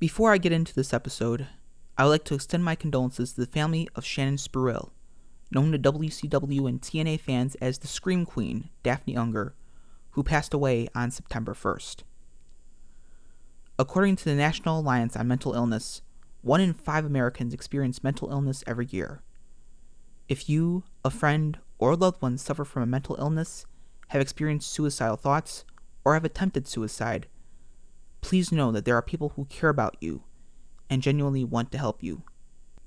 Before I get into this episode, I would like to extend my condolences to the family of Shannon Spurrill, known to WCW and TNA fans as the Scream Queen, Daphne Unger, who passed away on September 1st. According to the National Alliance on Mental Illness, 1 in 5 Americans experience mental illness every year. If you, a friend, or a loved one suffer from a mental illness, have experienced suicidal thoughts, or have attempted suicide, please know that there are people who care about you and genuinely want to help you.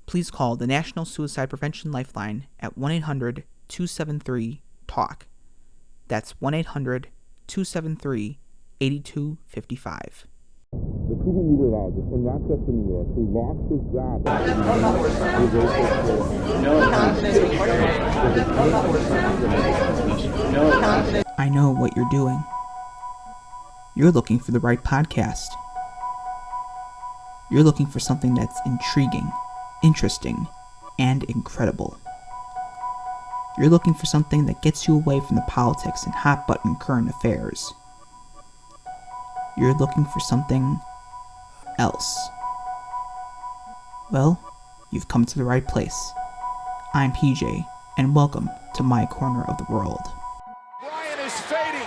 Please call the National Suicide Prevention Lifeline at 1-800-273-TALK. That's 1-800-273-8255. The TV meteorologist in Rochester, New York, who lost his job. I know what you're doing. You're looking for the right podcast. You're looking for something that's intriguing, interesting, and incredible. You're looking for something that gets you away from the politics and hot-button current affairs. You're looking for something else. Well, you've come to the right place. I'm PJ, and welcome to my corner of the world. Bryan is fading.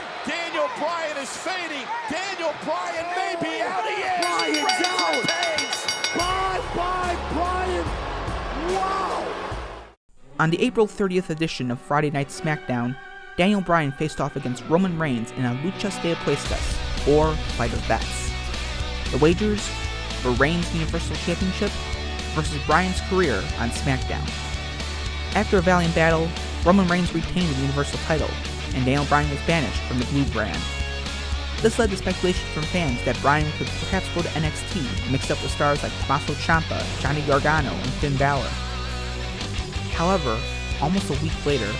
Bryan is fading. Bryan may be out. He is. Bryan's out. Bye, Bryan. Wow. On the April 30th edition of Friday Night SmackDown, Daniel Bryan faced off against Roman Reigns in a Luchas de Apuestas, or Fight of Bets. The wagers were Reigns' Universal Championship versus Bryan's career on SmackDown. After a valiant battle, Roman Reigns retained the Universal title, and Daniel Bryan was banished from the Blue brand. This led to speculation from fans that Bryan could perhaps go to NXT, mixed up with stars like Tommaso Ciampa, Johnny Gargano, and Finn Balor. However, almost a week later,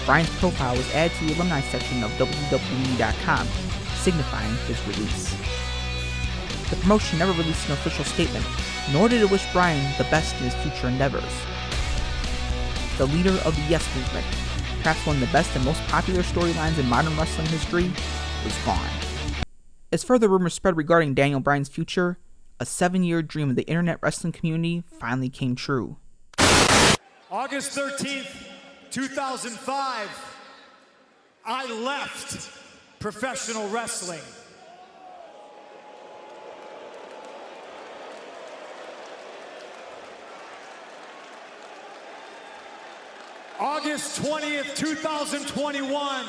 Bryan's profile was added to the alumni section of WWE.com, signifying his release. The promotion never released an official statement, nor did it wish Bryan the best in his future endeavors. The leader of the Yes Movement, perhaps one of the best and most popular storylines in modern wrestling history, was gone. As further rumors spread regarding Daniel Bryan's future, a 7-year dream of the internet wrestling community finally came true. August 13th, 2005, I left professional wrestling. August 20th, 2021,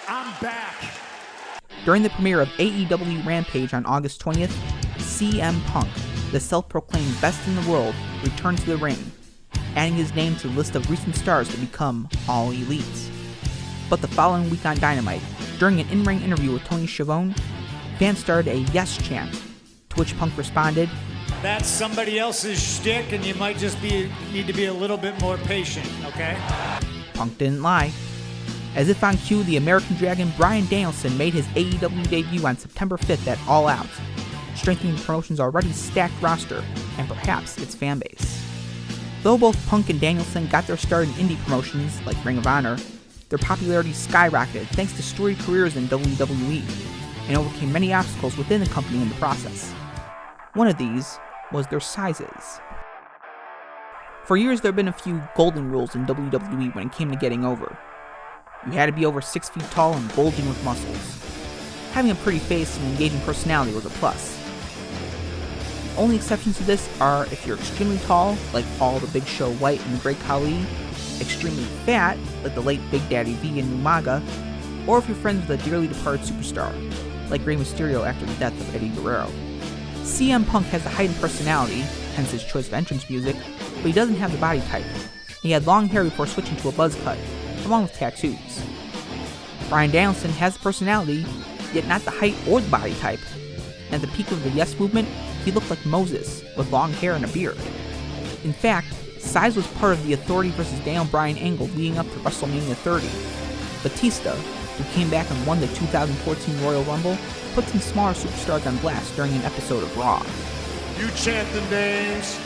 I'm back. During the premiere of AEW Rampage on August 20th, CM Punk, the self-proclaimed best in the world, returned to the ring, adding his name to the list of recent stars to become All Elites. But the following week on Dynamite, during an in-ring interview with Tony Schiavone, fans started a yes chant, to which Punk responded, "That's somebody else's shtick, and you might just need to be a little bit more patient, okay?" Punk didn't lie. As if on cue, the American Dragon Bryan Danielson made his AEW debut on September 5th at All Out, strengthening the promotion's already stacked roster, and perhaps its fanbase. Though both Punk and Danielson got their start in indie promotions, like Ring of Honor, their popularity skyrocketed thanks to storied careers in WWE, and overcame many obstacles within the company in the process. One of these was their sizes. For years there have been a few golden rules in WWE when it came to getting over. You had to be over 6 feet tall and bulging with muscles. Having a pretty face and engaging personality was a plus. The only exceptions to this are if you're extremely tall, like Paul the Big Show White and the Great Khali, extremely fat, like the late Big Daddy V and Umaga, or if you're friends with a dearly departed superstar, like Rey Mysterio after the death of Eddie Guerrero. CM Punk has the height and personality, hence his choice of entrance music, but he doesn't have the body type. He had long hair before switching to a buzz cut, along with tattoos. Bryan Danielson has the personality, yet not the height or the body type. At the peak of the Yes Movement, he looked like Moses, with long hair and a beard. In fact, size was part of the Authority vs. Daniel Bryan angle leading up to WrestleMania 30. Batista, who came back and won the 2014 Royal Rumble, put some smaller superstars on blast during an episode of Raw. You chant the names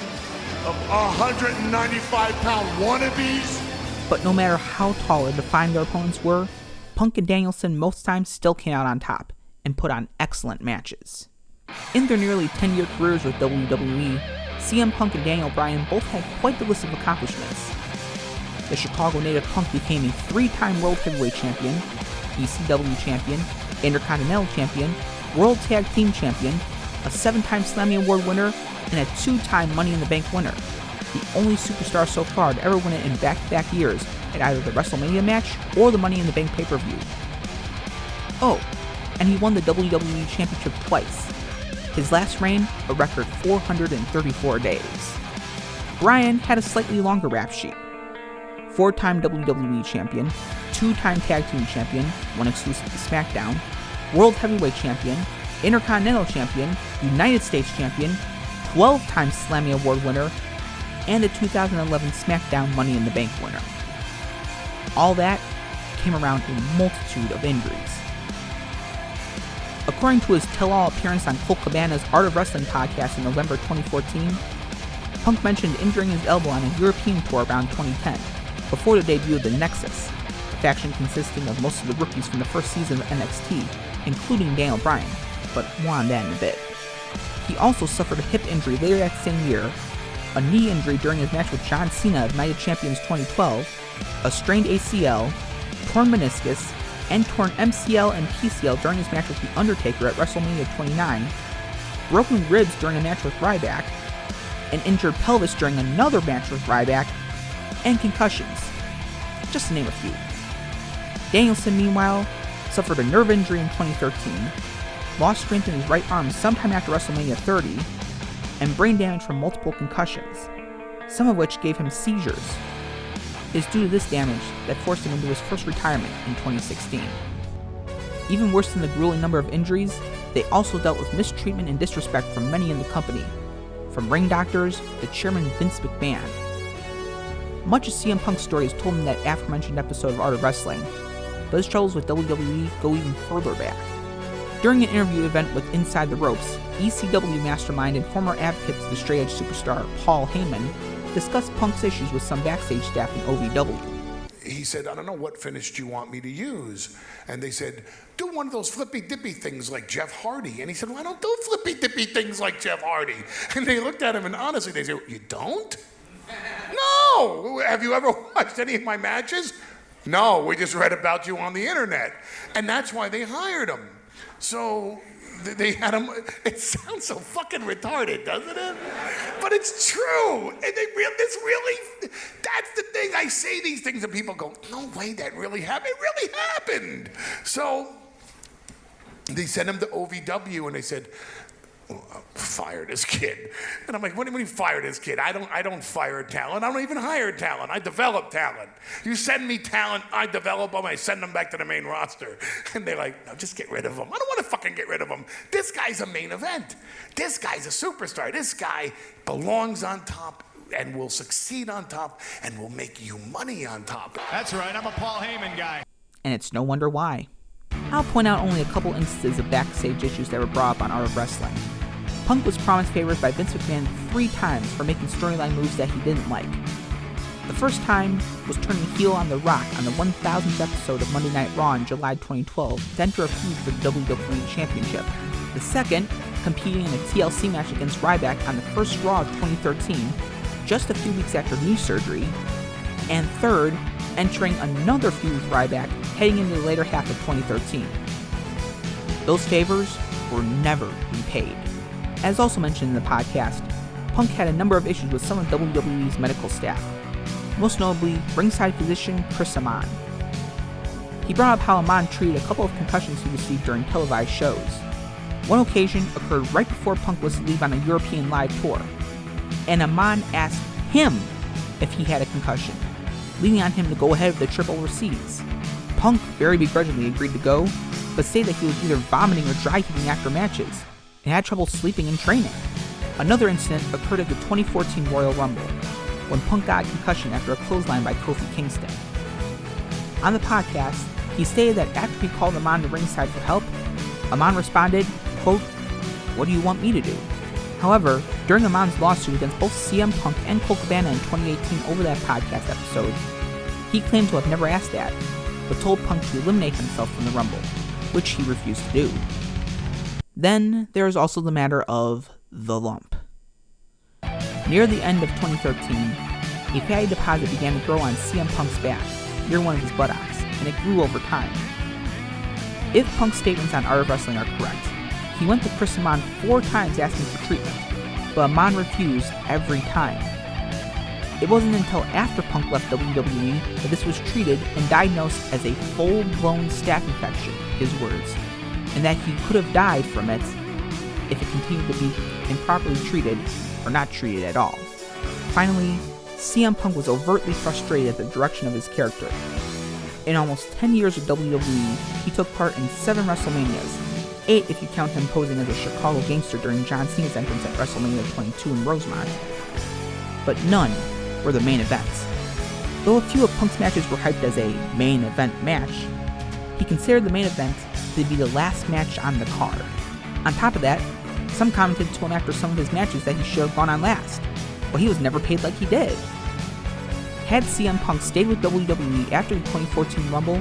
of 195-pound wannabes But no matter how tall or defined their opponents were, Punk and Danielson most times still came out on top and put on excellent matches. In their nearly 10-year careers with WWE, CM Punk and Daniel Bryan both had quite the list of accomplishments. The Chicago native Punk became a 3-time World Heavyweight Champion, ECW Champion, Intercontinental Champion, World Tag Team Champion, a 7-time Slammy Award winner, and a 2-time Money in the Bank winner. The only superstar so far to ever win it in back-to-back years at either the WrestleMania match or the Money in the Bank pay-per-view. Oh, and he won the WWE Championship twice. His last reign, a record 434 days. Bryan had a slightly longer rap sheet. 4-time WWE Champion, 2-time Tag Team Champion, one exclusive to SmackDown, World Heavyweight Champion, Intercontinental Champion, United States Champion, 12-time Slammy Award winner, and the 2011 SmackDown Money in the Bank winner. All that came around a multitude of injuries. According to his tell-all appearance on Colt Cabana's Art of Wrestling podcast in November 2014, Punk mentioned injuring his elbow on a European tour around 2010, before the debut of the Nexus, a faction consisting of most of the rookies from the first season of NXT, including Daniel Bryan, but more on that in a bit. He also suffered a hip injury later that same year, a knee injury during his match with John Cena of Night of Champions 2012, a strained ACL, torn meniscus, and torn MCL and PCL during his match with The Undertaker at WrestleMania 29, broken ribs during a match with Ryback, an injured pelvis during another match with Ryback, and concussions, just to name a few. Danielson, meanwhile, suffered a nerve injury in 2013, lost strength in his right arm sometime after WrestleMania 30, and brain damage from multiple concussions, some of which gave him seizures. It is due to this damage that forced him into his first retirement in 2016. Even worse than the grueling number of injuries, they also dealt with mistreatment and disrespect from many in the company, from ring doctors to Chairman Vince McMahon. Much of CM Punk's story is told in that aforementioned episode of Art of Wrestling, but his troubles with WWE go even further back. During an interview event with Inside the Ropes, ECW mastermind and former advocate to the straight edge superstar Paul Heyman discussed Punk's issues with some backstage staff in OVW. He said, I don't know, what finish do you want me to use? And they said, do one of those flippy-dippy things like Jeff Hardy. And he said, well, I don't do flippy-dippy things like Jeff Hardy. And they looked at him and honestly, they said, you don't? No! Have you ever watched any of my matches? No, we just read about you on the internet. And that's why they hired him. So they had him. It sounds so fucking retarded, doesn't it? But it's true. And that's the thing. I say these things and people go, no way, that really happened. It really happened. So they sent him to OVW and they said, fire this kid. And I'm like, what do you mean fire this kid? I don't fire talent. I don't even hire talent. I develop talent. You send me talent, I develop them, I send them back to the main roster. And they're like, no, just get rid of him. I don't want to fucking get rid of him. This guy's a main event. This guy's a superstar. This guy belongs on top and will succeed on top and will make you money on top. That's right, I'm a Paul Heyman guy. And it's no wonder why. I'll point out only a couple instances of backstage issues that were brought up on Art of Wrestling. Punk was promised favors by Vince McMahon 3 times for making storyline moves that he didn't like. The first time was turning heel on The Rock on the 1000th episode of Monday Night Raw in July 2012 to enter a feud for the WWE Championship. The second, competing in a TLC match against Ryback on the first Raw of 2013, just a few weeks after knee surgery. And third, entering another feud with Ryback heading into the later half of 2013. Those favors were never repaid. As also mentioned in the podcast, Punk had a number of issues with some of WWE's medical staff, most notably ringside physician Chris Amon. He brought up how Amon treated a couple of concussions he received during televised shows. One occasion occurred right before Punk was to leave on a European live tour, and Amon asked him if he had a concussion, leading on him to go ahead of the trip overseas. Punk very begrudgingly agreed to go, but stated that he was either vomiting or dry heaving after matches, and had trouble sleeping and training. Another incident occurred at the 2014 Royal Rumble, when Punk got a concussion after a clothesline by Kofi Kingston. On the podcast, he stated that after he called Amon to ringside for help, Amon responded, quote, "What do you want me to do?" However, during Amon's lawsuit against both CM Punk and Colt Cabana in 2018 over that podcast episode, He claimed to have never asked that, but told Punk to eliminate himself from the Rumble, which he refused to do. Then there is also the matter of the lump. Near the end of 2013, a fatty deposit began to grow on CM Punk's back, near one of his buttocks, and it grew over time. If Punk's statements on Art of Wrestling are correct, he went to Chris Amon 4 times asking for treatment, but Amon refused every time. It wasn't until after Punk left WWE that this was treated and diagnosed as a full-blown staph infection, his words, and that he could have died from it if it continued to be improperly treated or not treated at all. Finally, CM Punk was overtly frustrated at the direction of his character. In almost 10 years of WWE, he took part in 7 WrestleManias, 8 if you count him posing as a Chicago gangster during John Cena's entrance at WrestleMania 22 in Rosemont. But none were the main events. Though a few of Punk's matches were hyped as a main event match, he considered the main event to be the last match on the card. On top of that, some commented to him after some of his matches that he should have gone on last, but he was never paid like he did. Had CM Punk stayed with WWE after the 2014 Rumble,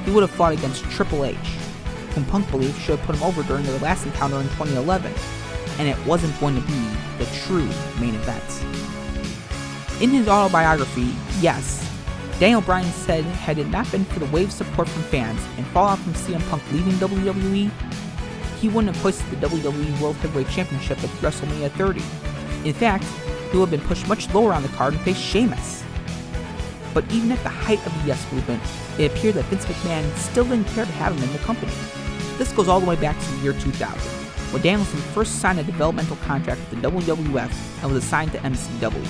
he would have fought against Triple H, whom Punk believed should have put him over during their last encounter in 2011, and it wasn't going to be the true main event. In his autobiography, yes, Daniel Bryan said had it not been for the wave support from fans and fallout from CM Punk leaving WWE, he wouldn't have hoisted the WWE World Heavyweight Championship at WrestleMania 30. In fact, he would have been pushed much lower on the card and faced Sheamus. But even at the height of the Yes movement, it appeared that Vince McMahon still didn't care to have him in the company. This goes all the way back to the year 2000, when Danielson first signed a developmental contract with the WWF and was assigned to MCW.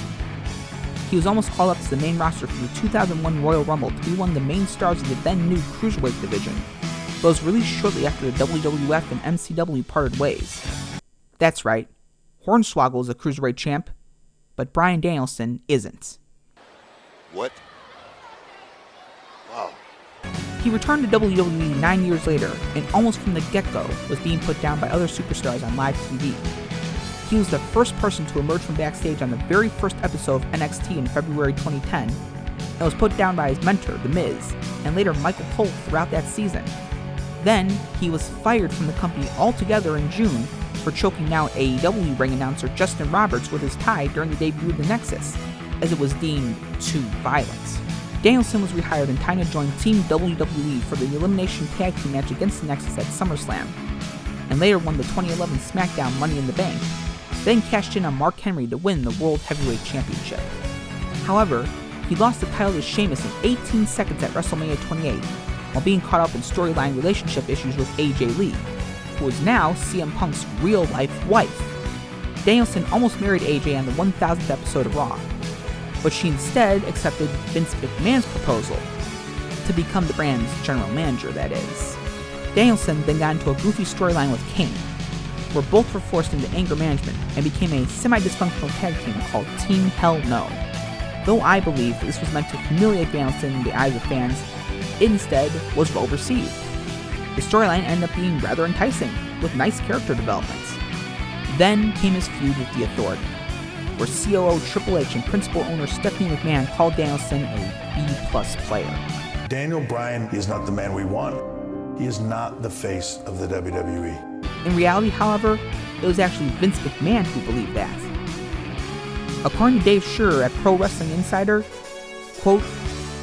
He was almost called up to the main roster for the 2001 Royal Rumble to be one of the main stars of the then new Cruiserweight division, but was released shortly after the WWF and MCW parted ways. That's right, Hornswoggle is a Cruiserweight champ, but Bryan Danielson isn't. What? Wow. He returned to WWE 9 years later, and almost from the get-go was being put down by other superstars on live TV. He was the first person to emerge from backstage on the very first episode of NXT in February 2010, and was put down by his mentor, The Miz, and later Michael Cole throughout that season. Then, he was fired from the company altogether in June for choking now AEW ring announcer Justin Roberts with his tie during the debut of the Nexus, as it was deemed too violent. Danielson was rehired in time to join Team WWE for the Elimination Tag Team match against the Nexus at SummerSlam, and later won the 2011 SmackDown Money in the Bank, then cashed in on Mark Henry to win the World Heavyweight Championship. However, he lost the title to Sheamus in 18 seconds at WrestleMania 28, while being caught up in storyline relationship issues with AJ Lee, who is now CM Punk's real-life wife. Danielson almost married AJ on the 1000th episode of Raw, but she instead accepted Vince McMahon's proposal to become the brand's general manager, that is. Danielson then got into a goofy storyline with Kane, where both were forced into anger management and became a semi-dysfunctional tag team called Team Hell No. Though I believe that this was meant to humiliate Danielson in the eyes of fans, it instead was well received. The storyline ended up being rather enticing, with nice character developments. Then came his feud with The Authority, where COO Triple H and principal owner Stephanie McMahon called Danielson a B+ player. Daniel Bryan is not the man we want. He is not the face of the WWE. In reality, however, it was actually Vince McMahon who believed that. According to Dave Scherer at Pro Wrestling Insider, quote,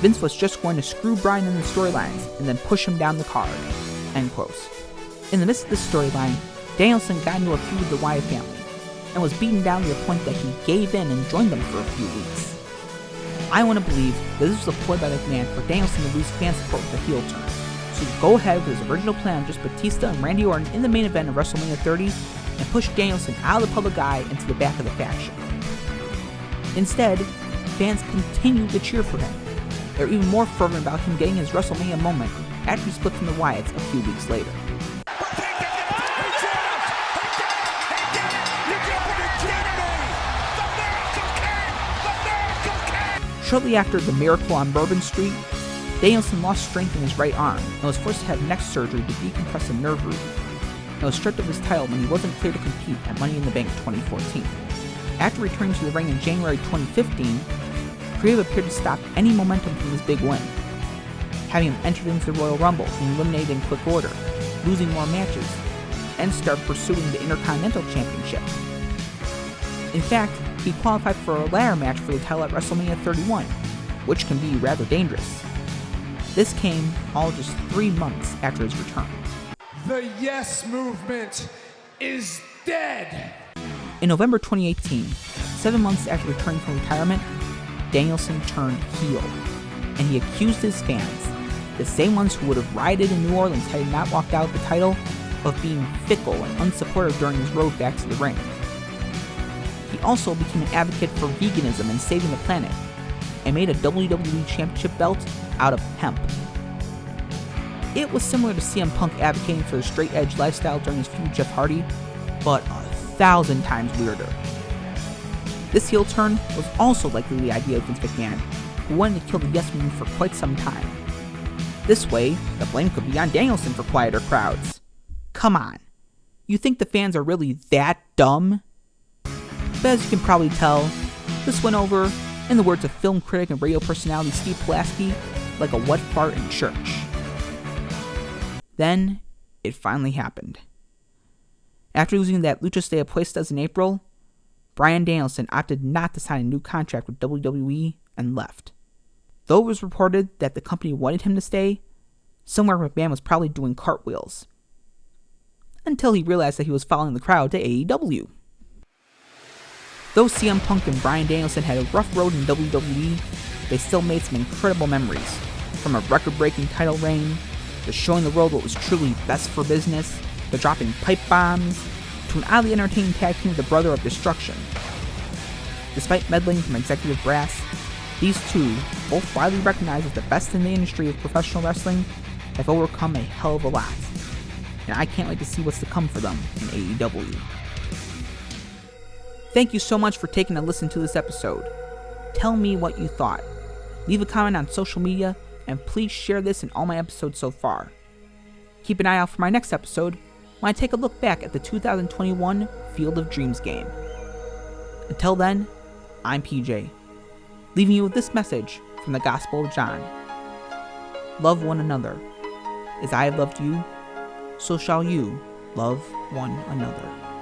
Vince was just going to screw Bryan in the storylines and then push him down the card, end quote. In the midst of this storyline, Danielson got into a feud with the Wyatt family, and was beaten down to the point that he gave in and joined them for a few weeks. I want to believe that this was a ploy by McMahon for Danielson to lose fan support with a heel turn, so to go ahead with his original plan of just Batista and Randy Orton in the main event of WrestleMania 30 and push Danielson out of the public eye into the back of the faction. Instead, fans continued to cheer for him. They were even more fervent about him getting his WrestleMania moment after he split from the Wyatts a few weeks later. Shortly after the Miracle on Bourbon Street, Danielson lost strength in his right arm and was forced to have neck surgery to decompress a nerve root, and was stripped of his title when he wasn't cleared to compete at Money in the Bank 2014. After returning to the ring in January 2015, could have appeared to stop any momentum from this big win, having him entered into the Royal Rumble and eliminated in quick order, losing more matches, and start pursuing the Intercontinental Championship. In fact, he qualified for a ladder match for the title at WrestleMania 31, which can be rather dangerous. This came all just 3 months after his return. The Yes Movement is dead. In November 2018, 7 months after returning from retirement, Danielson turned heel, and he accused his fans, the same ones who would have rioted in New Orleans had he not walked out with the title, of being fickle and unsupportive during his road back to the ring. He also became an advocate for veganism and saving the planet, and made a WWE Championship belt out of hemp. It was similar to CM Punk advocating for the straight edge lifestyle during his feud with Jeff Hardy, but 1,000 times weirder. This heel turn was also likely the idea of Vince McMahon, who wanted to kill the Yes Movement for quite some time. This way, the blame could be on Danielson for quieter crowds. Come on, you think the fans are really that dumb? But as you can probably tell, this went over, in the words of film critic and radio personality Steve Pulaski, like a wet fart in church. Then, it finally happened. After losing that Luchas de Apuestas in April, Bryan Danielson opted not to sign a new contract with WWE and left. Though it was reported that the company wanted him to stay, somewhere McMahon was probably doing cartwheels. Until he realized that he was following the crowd to AEW. Though CM Punk and Bryan Danielson had a rough road in WWE, they still made some incredible memories, from a record-breaking title reign, to showing the world what was truly best for business, to dropping pipe bombs, to an oddly entertaining tag team with the Brother of Destruction. Despite meddling from executive brass, these two, both widely recognized as the best in the industry of professional wrestling, have overcome a hell of a lot, and I can't wait to see what's to come for them in AEW. Thank you so much for taking a listen to this episode. Tell me what you thought. Leave a comment on social media, and please share this in all my episodes so far. Keep an eye out for my next episode, when I take a look back at the 2021 Field of Dreams game. Until then, I'm PJ, leaving you with this message from the Gospel of John. Love one another. As I have loved you, so shall you love one another.